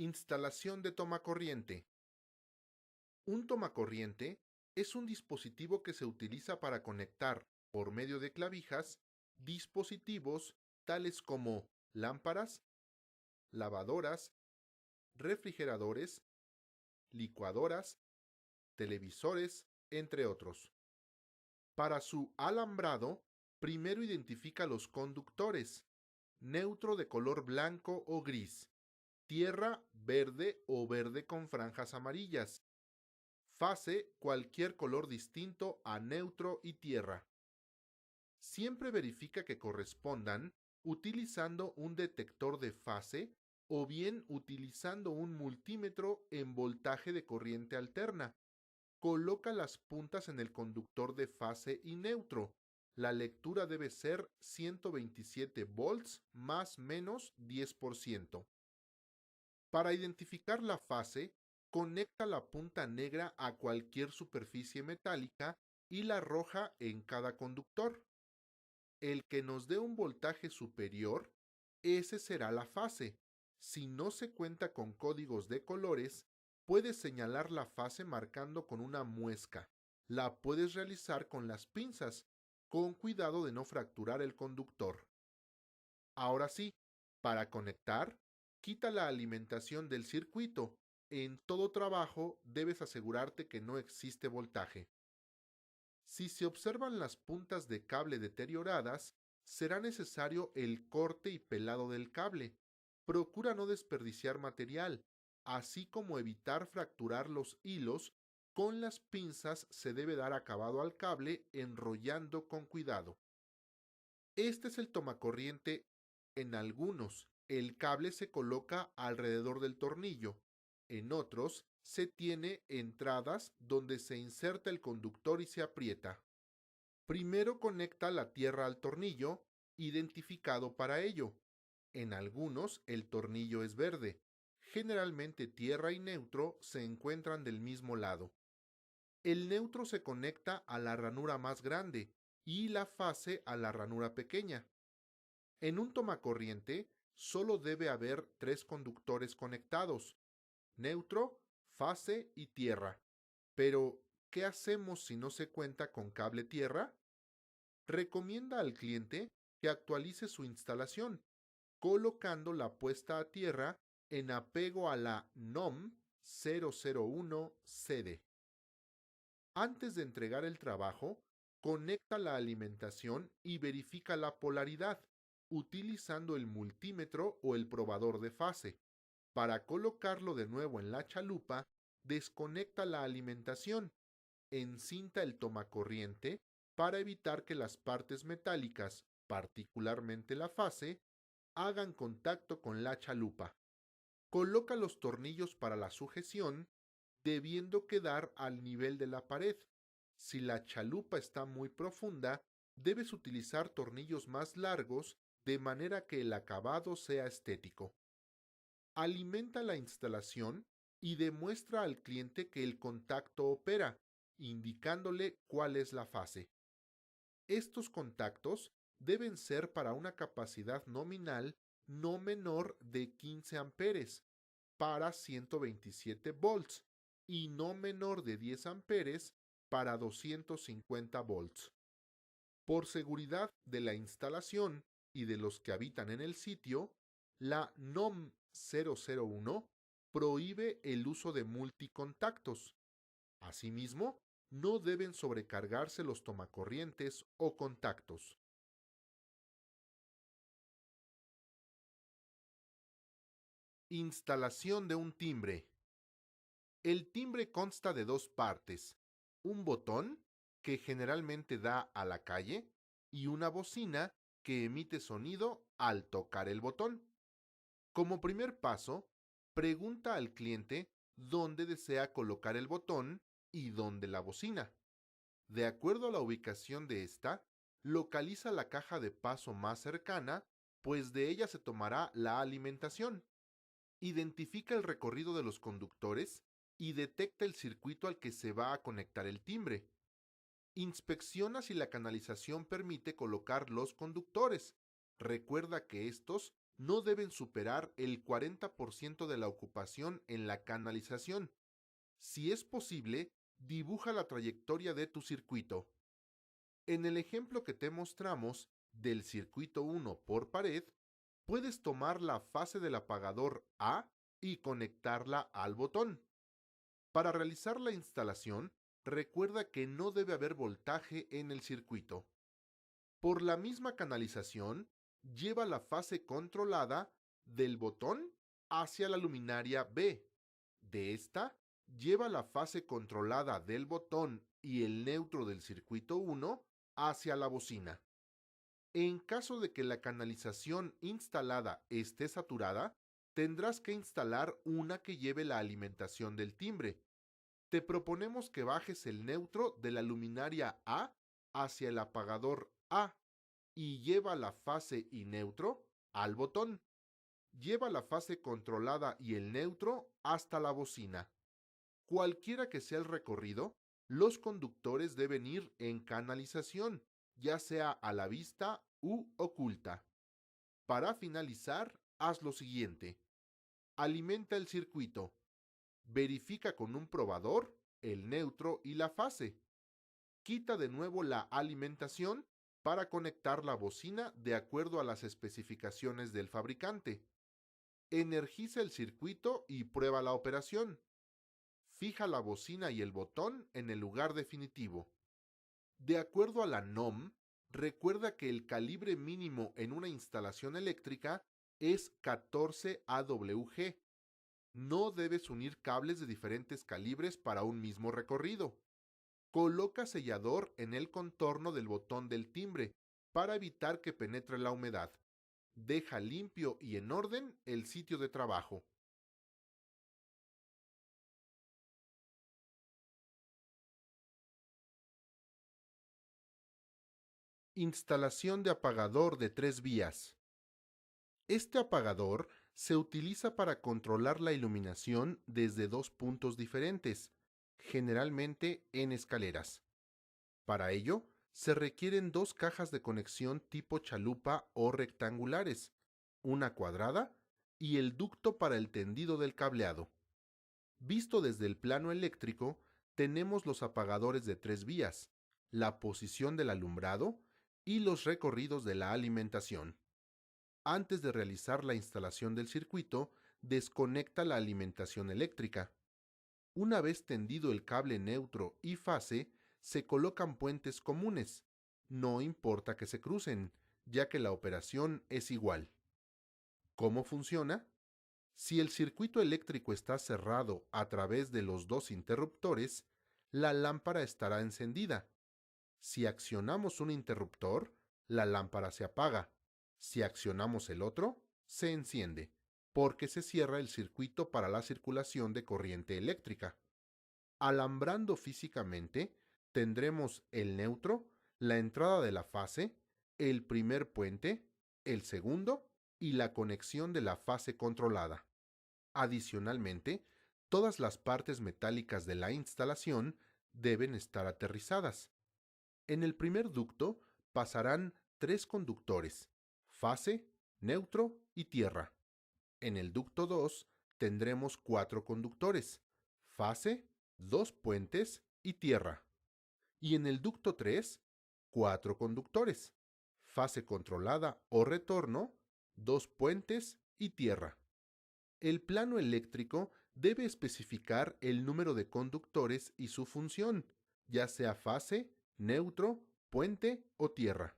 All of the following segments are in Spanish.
Instalación de tomacorriente. Un tomacorriente es un dispositivo que se utiliza para conectar, por medio de clavijas, dispositivos tales como lámparas, lavadoras, refrigeradores, licuadoras, televisores, entre otros. Para su alambrado, primero identifica los conductores: neutro de color blanco o gris, tierra verde o verde con franjas amarillas, fase cualquier color distinto a neutro y tierra. Siempre verifica que correspondan utilizando un detector de fase o bien utilizando un multímetro en voltaje de corriente alterna. Coloca las puntas en el conductor de fase y neutro. La lectura debe ser 127 volts más menos 10%. Para identificar la fase, conecta la punta negra a cualquier superficie metálica y la roja en cada conductor. El que nos dé un voltaje superior, ese será la fase. Si no se cuenta con códigos de colores, puedes señalar la fase marcando con una muesca. La puedes realizar con las pinzas, con cuidado de no fracturar el conductor. Ahora sí, para conectar, quita la alimentación del circuito. En todo trabajo debes asegurarte que no existe voltaje. Si se observan las puntas de cable deterioradas, será necesario el corte y pelado del cable. Procura no desperdiciar material, así como evitar fracturar los hilos. Con las pinzas se debe dar acabado al cable enrollando con cuidado. Este es el tomacorriente. En algunos, el cable se coloca alrededor del tornillo. En otros, se tiene entradas donde se inserta el conductor y se aprieta. Primero conecta la tierra al tornillo, identificado para ello. En algunos, el tornillo es verde. Generalmente tierra y neutro se encuentran del mismo lado. El neutro se conecta a la ranura más grande y la fase a la ranura pequeña. En un tomacorriente solo debe haber 3 conductores conectados: neutro, fase y tierra. Pero, ¿qué hacemos si no se cuenta con cable tierra? Recomienda al cliente que actualice su instalación, colocando la puesta a tierra en apego a la NOM 001 CD. Antes de entregar el trabajo, conecta la alimentación y verifica la polaridad, utilizando el multímetro o el probador de fase. Para colocarlo de nuevo en la chalupa, desconecta la alimentación, encinta el tomacorriente para evitar que las partes metálicas, particularmente la fase, hagan contacto con la chalupa. Coloca los tornillos para la sujeción, debiendo quedar al nivel de la pared. Si la chalupa está muy profunda, debes utilizar tornillos más largos de manera que el acabado sea estético. Alimenta la instalación y demuestra al cliente que el contacto opera, indicándole cuál es la fase. Estos contactos deben ser para una capacidad nominal no menor de 15 amperes para 127 volts y no menor de 10 amperes para 250 volts. Por seguridad de la instalación y de los que habitan en el sitio, la NOM 001 prohíbe el uso de multicontactos. Asimismo, no deben sobrecargarse los tomacorrientes o contactos. Instalación de un timbre. El timbre consta de 2 partes: un botón, que generalmente da a la calle, y una bocina que emite sonido al tocar el botón. Como primer paso, pregunta al cliente dónde desea colocar el botón y dónde la bocina. De acuerdo a la ubicación de esta, localiza la caja de paso más cercana, pues de ella se tomará la alimentación. Identifica el recorrido de los conductores y detecta el circuito al que se va a conectar el timbre. Inspecciona si la canalización permite colocar los conductores. Recuerda que estos no deben superar el 40% de la ocupación en la canalización. Si es posible, dibuja la trayectoria de tu circuito. En el ejemplo que te mostramos del circuito 1 por pared, puedes tomar la fase del apagador A y conectarla al botón. Para realizar la instalación, recuerda que no debe haber voltaje en el circuito. Por la misma canalización, lleva la fase controlada del botón hacia la luminaria B. De esta, lleva la fase controlada del botón y el neutro del circuito 1 hacia la bocina. En caso de que la canalización instalada esté saturada, tendrás que instalar una que lleve la alimentación del timbre. Te proponemos que bajes el neutro de la luminaria A hacia el apagador A y lleva la fase y neutro al botón. Lleva la fase controlada y el neutro hasta la bocina. Cualquiera que sea el recorrido, los conductores deben ir en canalización, ya sea a la vista u oculta. Para finalizar, haz lo siguiente. Alimenta el circuito. Verifica con un probador el neutro y la fase. Quita de nuevo la alimentación para conectar la bocina de acuerdo a las especificaciones del fabricante. Energiza el circuito y prueba la operación. Fija la bocina y el botón en el lugar definitivo. De acuerdo a la NOM, recuerda que el calibre mínimo en una instalación eléctrica es 14 AWG. No debes unir cables de diferentes calibres para un mismo recorrido. Coloca sellador en el contorno del botón del timbre para evitar que penetre la humedad. Deja limpio y en orden el sitio de trabajo. Instalación de apagador de 3 vías. Este apagador se utiliza para controlar la iluminación desde dos puntos diferentes, generalmente en escaleras. Para ello, se requieren dos cajas de conexión tipo chalupa o rectangulares, una cuadrada y el ducto para el tendido del cableado. Visto desde el plano eléctrico, tenemos los apagadores de 3 vías, la posición del alumbrado y los recorridos de la alimentación. Antes de realizar la instalación del circuito, desconecta la alimentación eléctrica. Una vez tendido el cable neutro y fase, se colocan puentes comunes. No importa que se crucen, ya que la operación es igual. ¿Cómo funciona? Si el circuito eléctrico está cerrado a través de los dos interruptores, la lámpara estará encendida. Si accionamos un interruptor, la lámpara se apaga. Si accionamos el otro, se enciende, porque se cierra el circuito para la circulación de corriente eléctrica. Alambrando físicamente, tendremos el neutro, la entrada de la fase, el primer puente, el segundo y la conexión de la fase controlada. Adicionalmente, todas las partes metálicas de la instalación deben estar aterrizadas. En el primer ducto pasarán 3 conductores, fase, neutro y tierra. En el ducto 2 tendremos 4 conductores, fase, 2 puentes y tierra. Y en el ducto 3, 4 conductores, fase controlada o retorno, 2 puentes y tierra. El plano eléctrico debe especificar el número de conductores y su función, ya sea fase, neutro, puente o tierra.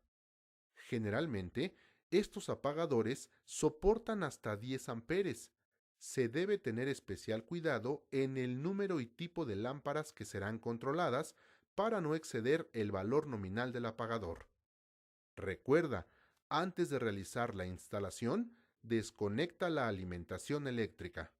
Generalmente, estos apagadores soportan hasta 10 amperes. Se debe tener especial cuidado en el número y tipo de lámparas que serán controladas para no exceder el valor nominal del apagador. Recuerda, antes de realizar la instalación, desconecta la alimentación eléctrica.